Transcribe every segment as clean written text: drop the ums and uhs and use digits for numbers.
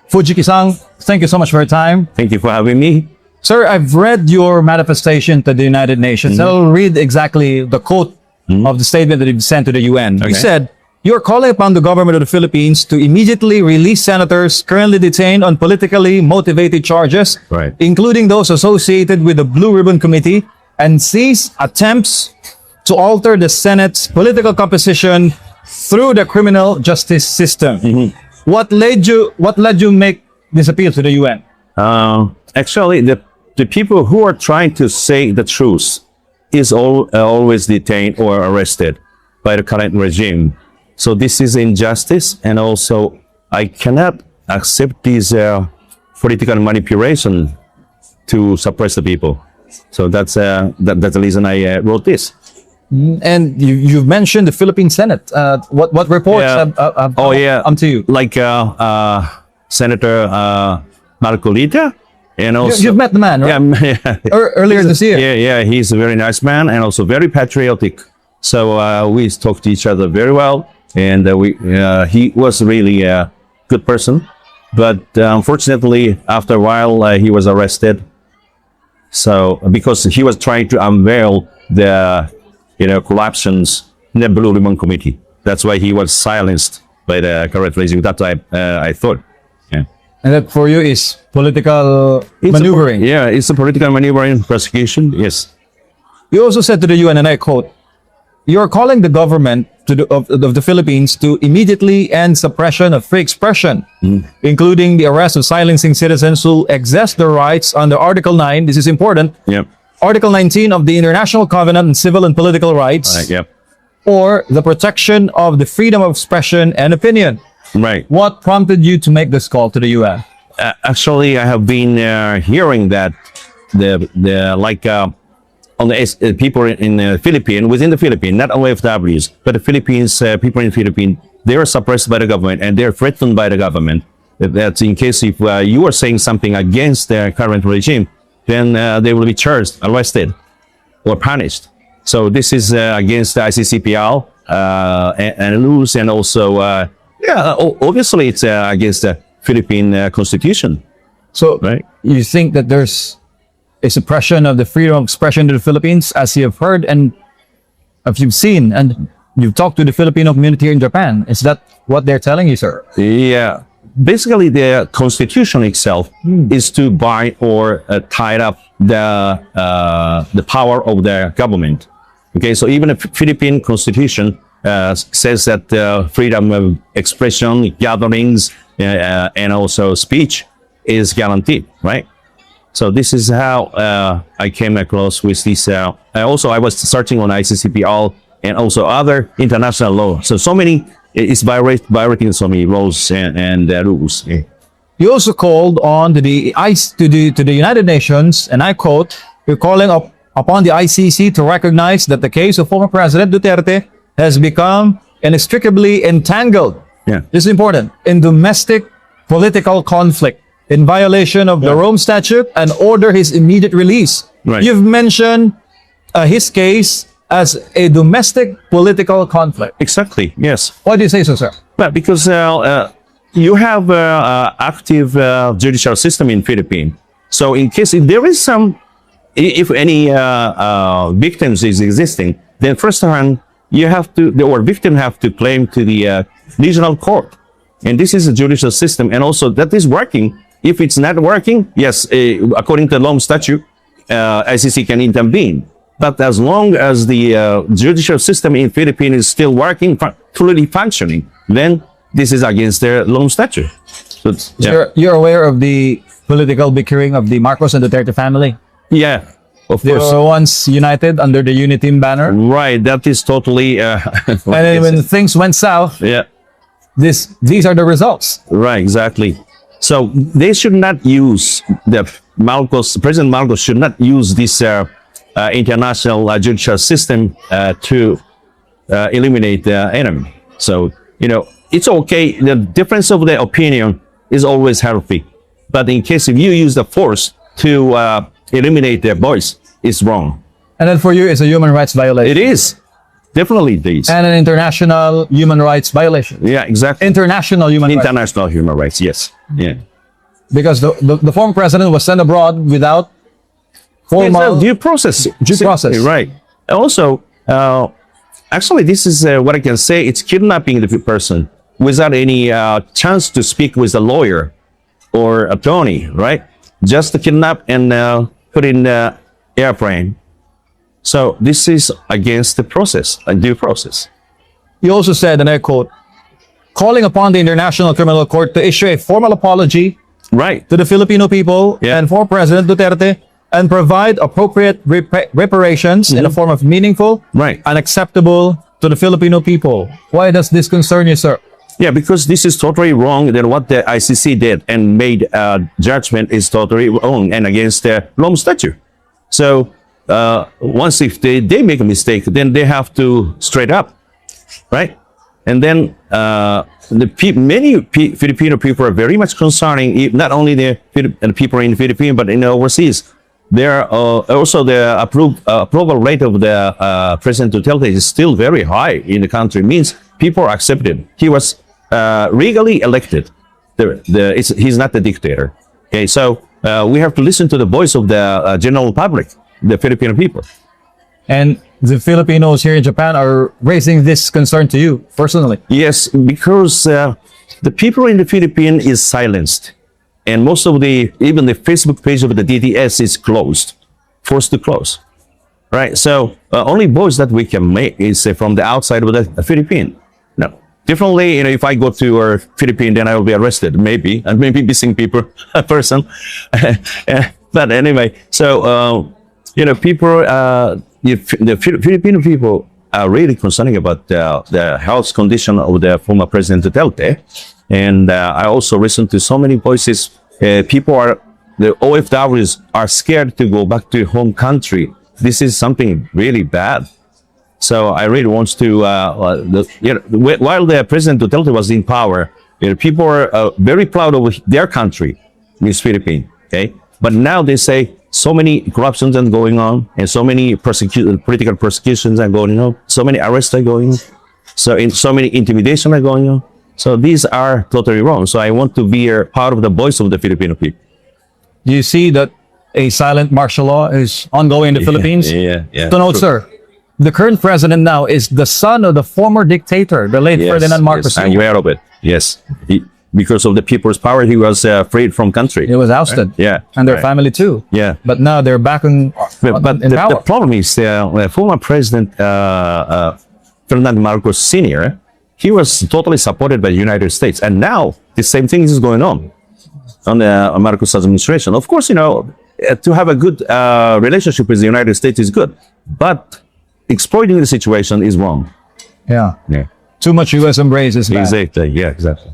Fujiki-san, thank you so much for your time. Thank you for having me. Sir, I've read your manifestation to the United Nations. I'll read exactly the quote of the statement that you've sent to the UN. You Okay. said, "You are calling upon the government of the Philippines to immediately release senators currently detained on politically motivated charges, Right. including those associated with the Blue Ribbon Committee, and cease attempts to alter the Senate's political composition through the criminal justice system." What led you make this appeal to the UN? Actually, the people who are trying to say the truth is always detained or arrested by the current regime. So this is injustice, and also I cannot accept this political manipulation to suppress the people. So that's the reason I wrote this. And you've mentioned the Philippine Senate. What reports Yeah. have Oh yeah, come to you? like Senator Marcolita, and also You've met the man, right? yeah, Earlier this year. yeah, he's a very nice man and also very patriotic. So we talked to each other very well, and he was really a good person. But unfortunately, after a while, he was arrested. So because he was trying to unveil the corruptions in the Blue Ribbon Committee, that's why he was silenced by the current regime. That I thought. Yeah. And that for you is political maneuvering. It's a political maneuvering prosecution. Yes. You also said to the UN, and I quote, "You are calling the government of the Philippines to immediately end suppression of free expression, including the arrest of silencing citizens who exercise their rights under Article 9. This is important. Yep. Article 19 of the International Covenant on Civil and Political Rights, Yep. or the protection of the freedom of expression and opinion." Right. What prompted you to make this call to the UN? Actually, I have been hearing that on the people in the Philippines, within the Philippines, not only FWs, but the Philippines, people in the Philippines, they are suppressed by the government and they're threatened by the government. That in case if you are saying something against the current regime, then they will be charged, arrested, or punished. So this is against the ICCPR and rules, and also, obviously it's against the Philippine Constitution. So Right. you think that there's a suppression of the freedom of expression in the Philippines, as you have heard and as you've seen, and you've talked to the Filipino community here in Japan. Is that what they're telling you, sir? Yeah. Basically, the constitution itself is to bind or tie up the power of the government. Okay, so even the Philippine constitution says that freedom of expression, gatherings, and also speech is guaranteed, right? So this is how I came across with this. I was searching on ICCPR and also other international law. So many, it's violating so many laws and rules. Yeah. You also called on to the United Nations, and I quote, "You're calling upon the ICC to recognize that the case of former President Duterte has become inextricably entangled." Yeah. This is important, in domestic political conflict, in violation of the Rome Statute, and order his immediate release. Right. You've mentioned his case as a domestic political conflict. Exactly. Yes. Why do you say so, sir? Well, because you have active judicial system in Philippines. So in case if there is if any victims is existing, then first hand victim have to claim to the regional court, and this is a judicial system, and also that is working. If it's not working, yes, according to the Rome Statute, ICC can intervene. But as long as the judicial system in Philippines is still working, fully functioning, then this is against the Rome Statute. So You're aware of the political bickering of the Marcos and Duterte family? yeah, of They course. were once united under the Uniteam banner. Right, that is totally. And then when things went south, yeah, these are the results. right, exactly. So they should not use President Marcos should not use this international judicial system to eliminate the enemy. So, it's okay. The difference of the opinion is always healthy. But in case if you use the force to eliminate their voice, it's wrong. And then for you, it's a human rights violation. It is. Definitely it is. And an international human rights violation. Yeah, exactly. International human rights. International human rights, yes. Yeah. because the former president was sent abroad without formal due process. Due process. Right. Also, actually, this is what I can say. It's kidnapping the person without any chance to speak with a lawyer or attorney, right? Just to kidnap and put in the airplane. So this is against the process, a due process. He also said, and I quote, calling upon the International Criminal Court to issue a formal apology Right. to the Filipino people Yeah. and for President Duterte and provide appropriate reparations in a form of meaningful Right. and acceptable to the Filipino people. Why does this concern you, sir? Yeah, because this is totally wrong. Then what the ICC did and made judgment is totally wrong and against the Rome Statute. So once if they make a mistake, then they have to straight up, right? And then many Filipino people are very much concerning, not only the people in the Philippines, but in overseas. There also the approval rate of the President Duterte is still very high in the country. Means people accept him. He was legally elected. He's not the dictator. Okay, so we have to listen to the voice of the general public, the Filipino people. And the Filipinos here in Japan are raising this concern to you personally. Yes, because the people in the Philippines is silenced. And most of even the Facebook page of the DDS is closed, forced to close. Right? So only voice that we can make is from the outside of the Philippines. No. Differently, if I go to Philippines, then I will be arrested. Maybe. I may be missing people, a person. But anyway, so, people, the Filipino people are really concerned about the health condition of the former President Duterte. And I also listened to so many voices. The OFWs are scared to go back to home country. This is something really bad. So I really want to, while the President Duterte was in power, people are very proud of their country, Miss Philippines. Okay, but now they say so many corruptions are going on, and so many political persecutions are going on, so many arrests are going on, so many intimidation are going on. So these are totally wrong. So I want to be a part of the voice of the Filipino people. Do you see that a silent martial law is ongoing in the Philippines? Yeah. So note, sir, the current president now is the son of the former dictator, the late Ferdinand Marcos Yes, I'm Sr. aware of it. Yes. Because of the people's power, he was freed from country. He was ousted. Yeah. And their Right. family too. Yeah. But now they're back in power. The problem is the former president, Ferdinand Marcos Sr., he was totally supported by the United States. And now the same thing is going on the Marcos administration. Of course, to have a good relationship with the United States is good. But exploiting the situation is wrong. Yeah. Yeah. Too much U.S. embrace is bad. Exactly. Yeah, exactly.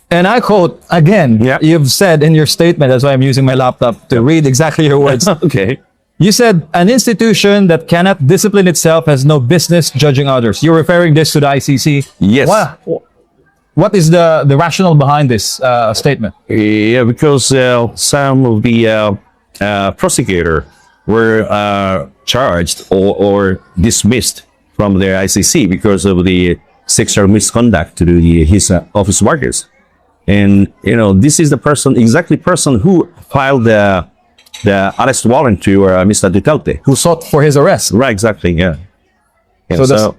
And I quote, again, Yeah. you've said in your statement, that's why I'm using my laptop to read exactly your words. Okay. You said, an institution that cannot discipline itself has no business judging others. You're referring this to the ICC. Yes. What is the rationale behind this statement? Yeah, because some of the prosecutor were charged or dismissed from the ICC because of the sexual misconduct to his office workers. And, this is the person who filed the arrest warrant to Mr. Duterte. Who sought for his arrest? Right, exactly, yeah. So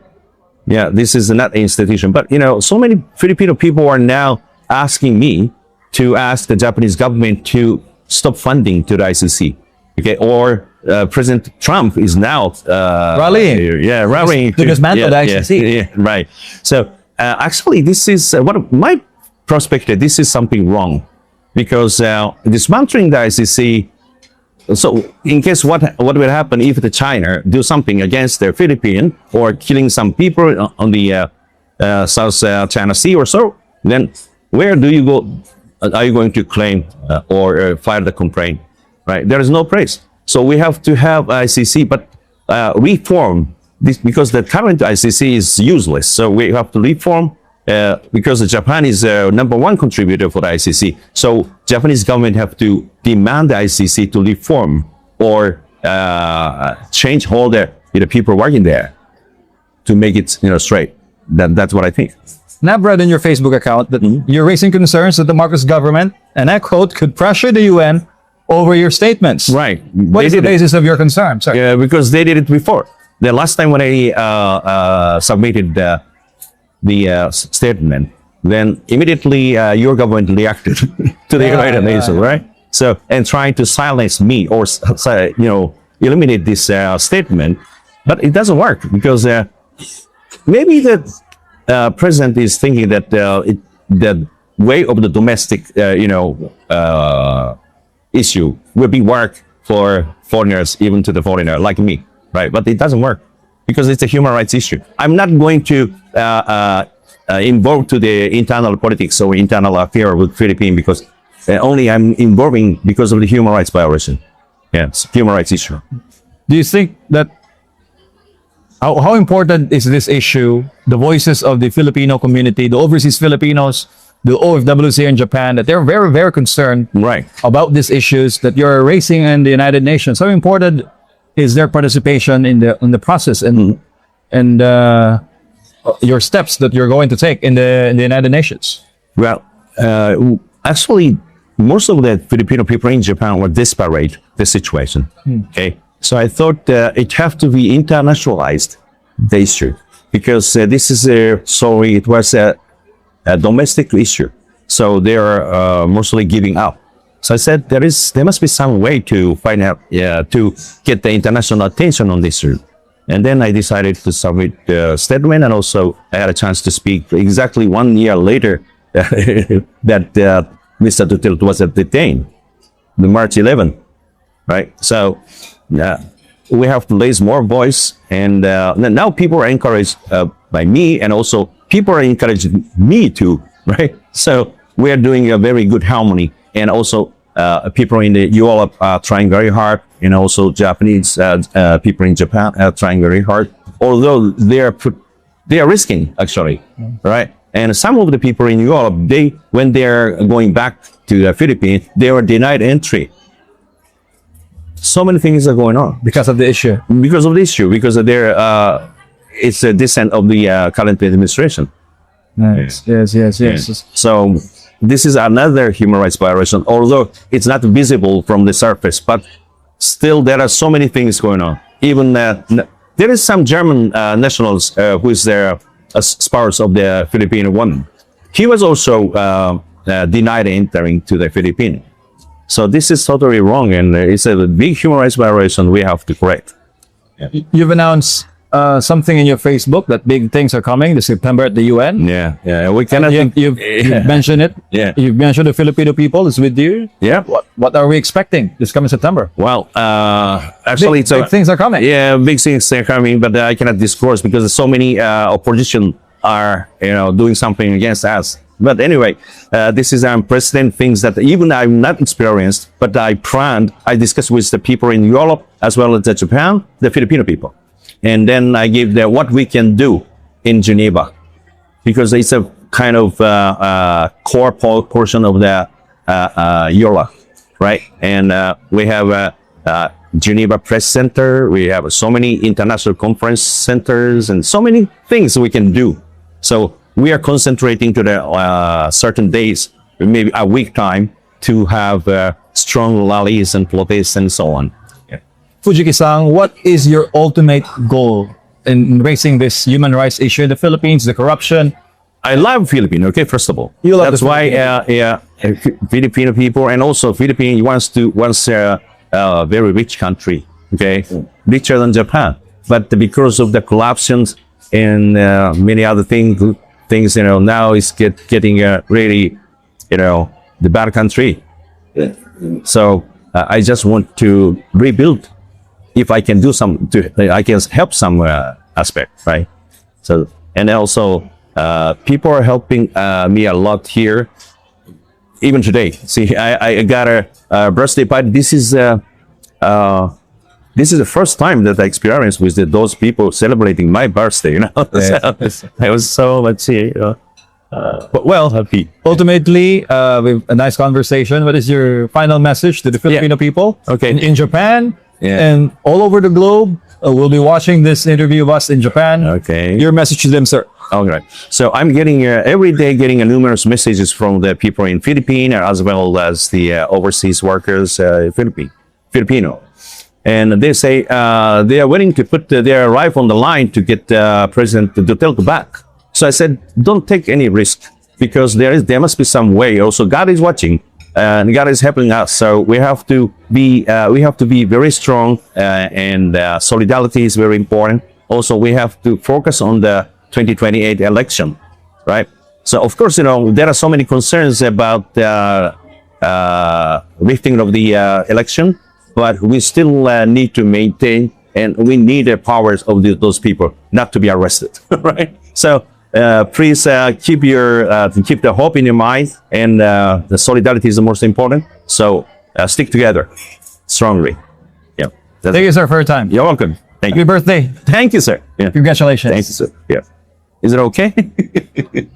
This is not an institution. But, so many Filipino people are now asking me to ask the Japanese government to stop funding to the ICC. Okay, or President Trump is now rallying. Yeah, rallying to dismantle the ICC. Yeah, right. So actually, this is my perspective. This is something wrong because dismantling the ICC. So, in case what will happen if the China do something against the Philippines or killing some people on the South China Sea or so, then where do you go? Are you going to claim or file the complaint? Right? There is no place. So we have to have ICC, but reform this because the current ICC is useless. So we have to reform because Japan is number one contributor for the ICC. So Japanese government have to demand the ICC to reform or change all the people working there to make it straight. That's what I think. And I've read in your Facebook account that you're raising concerns that the Marcos government and I quote, could pressure the UN over your statements. Right. What They is the did it. basis of your concern? Sorry. Yeah, because they did it before. The last time when I submitted the statement, then immediately your government reacted to the United Nations, right? So, and trying to silence me or eliminate this statement, but it doesn't work because maybe the president is thinking that the way of the domestic, issue will be work for foreigners, even to the foreigner like me, right? But it doesn't work because it's a human rights issue. I'm not going to involve to the internal politics or internal affair with Philippines because only I'm involving because of the human rights violation. Yes, human rights issue. Do you think that how important is this issue? The voices of the Filipino community, the overseas Filipinos, the OFWs here in Japan, that they're very, very concerned Right. about these issues that you're raising in the United Nations. How important is their participation in the process and your steps that you're going to take in the United Nations? Well, actually, most of the Filipino people in Japan were desperate the situation. Okay, so I thought it have to be internationalized the issue because this is it was a domestic issue, so they are mostly giving up. So I said there must be some way to find out to get the international attention on this issue. And then I decided to submit the statement, and also I had a chance to speak exactly 1 year later that Mr. Duterte was detained, the March 11th, right? So we have to raise more voice, and now people are encouraged by me, and also people are encouraging me too, right? So we are doing a very good harmony, and also people in Europe are trying very hard, and also Japanese people in Japan are trying very hard, although they are risking actually, right? And some of the people in Europe, when they're going back to the Philippines, they were denied entry. So many things are going on Because of the issue. because of the issue, because of it's a dissent of the current administration. Yes, yes. So this is another human rights violation, although it's not visible from the surface, but still there are so many things going on. Even there is some German nationals who is their spouse of the Filipino woman. He was also denied entering to the Philippines. So this is totally wrong, and it's a big human rights violation we have to correct. You've announced something in your Facebook that big things are coming this September at the UN. Yeah. We cannot. You've mentioned it. Yeah. You've mentioned the Filipino people is with you. Yeah. What are we expecting this coming September? Well, actually, Big things are coming. Yeah, big things are coming, but I cannot disclose because so many opposition are doing something against us. But anyway, this is unprecedented things that even I'm not experienced, but I discussed with the people in Europe as well as Japan, the Filipino people. And then I give them what we can do in Geneva, because it's a kind of core portion of the Europe, right? And we have Geneva Press Center. We have so many international conference centers and so many things we can do. So we are concentrating to the certain days, maybe a week time, to have strong rallies and protests and so on. Fujiki-san, what is your ultimate goal in raising this human rights issue in the Philippines, the corruption? I love Philippines, okay, first of all. You love That's the why Filipino people, and also Philippines wants a very rich country, okay, richer than Japan. But because of the corruptions and many other things, now it's getting really, the bad country. So I just want to rebuild. If I can do I can help some aspect, right? So, and also people are helping me a lot here. Even today, see, I got a birthday party. This is the first time that I experienced with those people celebrating my birthday. So, I was so but well happy. Ultimately, with a nice conversation. What is your final message to the Filipino people? Okay. In Japan Yeah. and all over the globe? will be watching this interview of us in Japan. Okay. Your message to them, sir. All right. So I'm getting every day getting numerous messages from the people in Philippines as well as the overseas workers, Filipino, and they say they are willing to put their life on the line to get President Duterte back. So I said, don't take any risk because there must be some way. Also, God is watching and God is helping us. So we have to be very strong and solidarity is very important. Also, we have to focus on the 2028 election, right? So of course, there are so many concerns about lifting of the election, but we still need to maintain and we need the powers of those people not to be arrested, right? So please keep the hope in your mind, and the solidarity is the most important. So stick together strongly. Yeah. Thank you, sir, for your time. You're welcome. Thank Happy you. birthday. Thank you, sir. Yeah. Congratulations. Thank you, sir. Yeah. Is it okay?